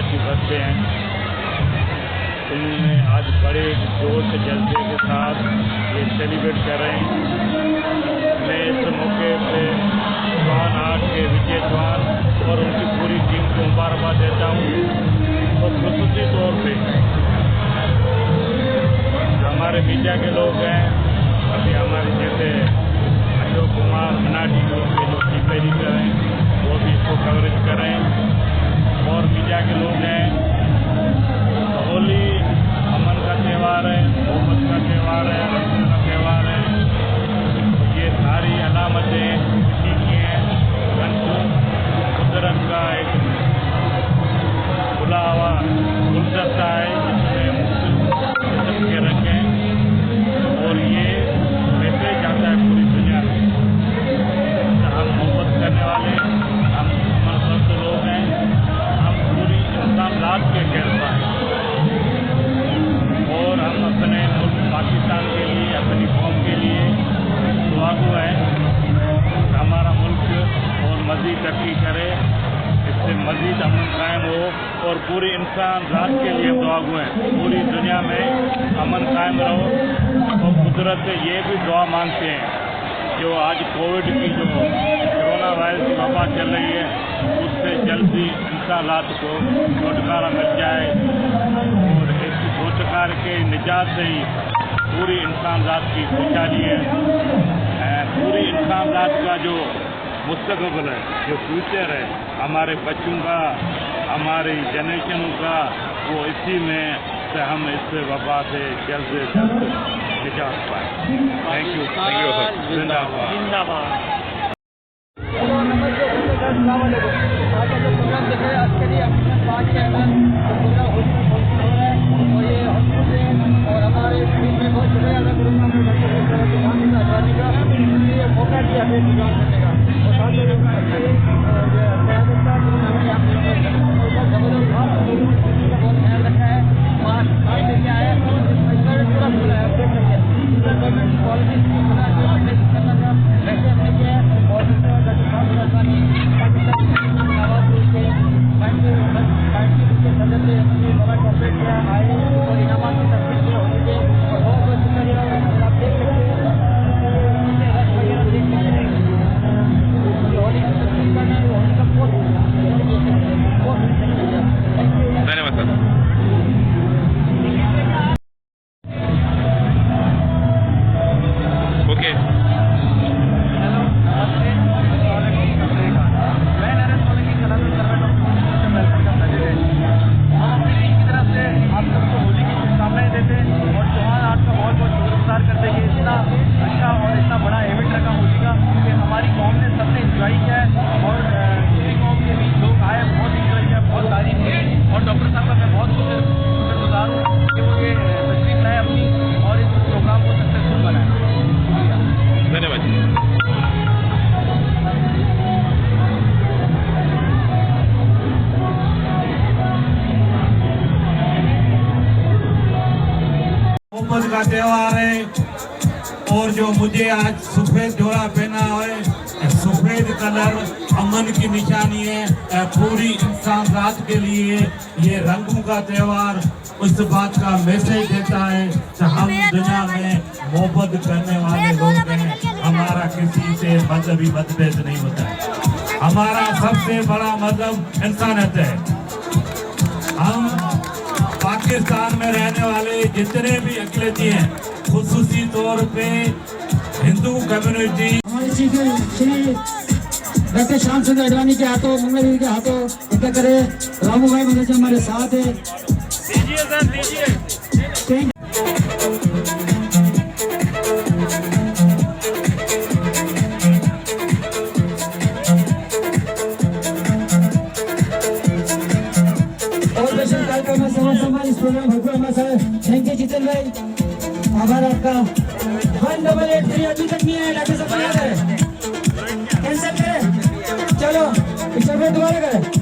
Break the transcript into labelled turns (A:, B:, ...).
A: कराची बसते हैं, उन्होंने आज बड़े जोश जज्बे के साथ ये सेलिब्रेट कर रहे हैं। मैं इस मौके पे स्वान आर्ट के विजय चौहान और उनकी पूरी टीम को मुबारकबाद देता हूँ। और खुसूसी तौर पे हमारे मीडिया के लोग हैं, अभी हमारे जैसे अशोक कुमार मनाटी ग्रुप के जो चीफ एडिटर हैं वो भी इसको कवरेज करें। और मीडिया के लोग हैं, होली अमन का त्यौहार है, मोहब्बत का त्यौहार है, रंगों का त्यौहार है। ये सारी अलामतें खुशी की हैं। कुदरत का एक खुला हुआ गुलदस्ता है जिसमें मुख्तलिफ किस्म के रंग हैं और ये मैसेज आता है पूरी दुनिया में। हम मोहब्बत करने वाले, हम अमनपसंद लोग हैं, हम पूरी इंसान रात के कहता है और हम अपने मुल्क पाकिस्तान के लिए, अपनी कौम के लिए दुआगो हैं। हमारा मुल्क और मज़ीद तरक्की करे, इससे मज़ीद अमन कायम हो और पूरी इंसान रात के लिए दुआगो हैं, पूरी दुनिया में अमन कायम रहो। और कुदरत से ये भी दुआ मांगते हैं जो आज कोविड की जो कोरोना वायरस की वबा चल रही है उससे जल्दी इंसानात को छुटकारा मिल जाए और इस छुटकारे के निजात से ही पूरी इंसान रात की खुशहाली है। पूरी इंसान रात का जो मुस्तकबिल है, जो फ्यूचर है हमारे बच्चों का, हमारी जनरेशनों का, वो इसी में से हम इस वबा से जल्द से जल्द निजात पाए। Thank you sir. जिंदाबाद जिंदाबाद।
B: और हमारे टीम में बहुत शुक्रिया अदा करूँगा मौका दिया करने का और साथ ही बहुत ख्याल रखा है। मास्क लेके आया पूरा खुला है, अपडेट करके गवर्नमेंट पॉलिसी करना था वैसे हमने किया है। और डॉक्टर साहब आवाज के सदर से बड़ा कॉपरेट किया आए और इनाम की तस्वीर होने के और बहुत बहुत शुक्रिया। आप देख सकते हैं रश वगैरह देख सकते हैं, होली की तस्वीर करना है, होली का
C: धन्यवाद सर। ओके
B: आप सबको होली की शुभकामनाएं देते हैं और चौहान आर्ट का बहुत बहुत शुक्रगुजार करते हैं कि इतना अच्छा और इतना बड़ा इवेंट रखा होली का कि हमारी कौम ने सबने इंजॉय किया है और दूसरी कौम के भी लोग आए, बहुत इंजॉय किया, बहुत तारीफ की। और डॉक्टर साहब का मैं बहुत शुक्रगुजार हूँ कि वो ये तशरीफ लाए अपनी और इस प्रोग्राम को सक्सेसफुल बनाए।
C: धन्यवाद।
D: मोहब्बत का त्यौहार है और जो मुझे आज सफेद जोड़ा पहना है, सफेद कलर अमन की निशानी है। पूरी इंसान रात के लिए ये रंगों का त्यौहार उस बात का मैसेज देता है कि हम दुनिया में मोहब्बत करने वाले लोग हैं। हमारा किसी से मजहबी मतभेद नहीं होता है। हमारा सबसे बड़ा मजहब इंसानियत है। हम पाकिस्तान में रहने वाले जितने भी अकलियती हैं, खुसूसी तौर पे हिंदू कम्युनिटी,
B: हमारे श्री डॉक्टर श्याम चंद्र अडवाणी के हाथों, मंगल के हाथों इतना करे। रामू भाई मंगल हमारे साथ है। दीजिए सर दीजिए। इस प्रोग्राम भरपूर हमारे साथ। थैंक यू जितेंद्र भाई, आभार आपका। 1883 अभी तक नहीं है, डॉक्टर साहब याद है कैंसिल करें। चलो पिक्चर में दोबारा करें।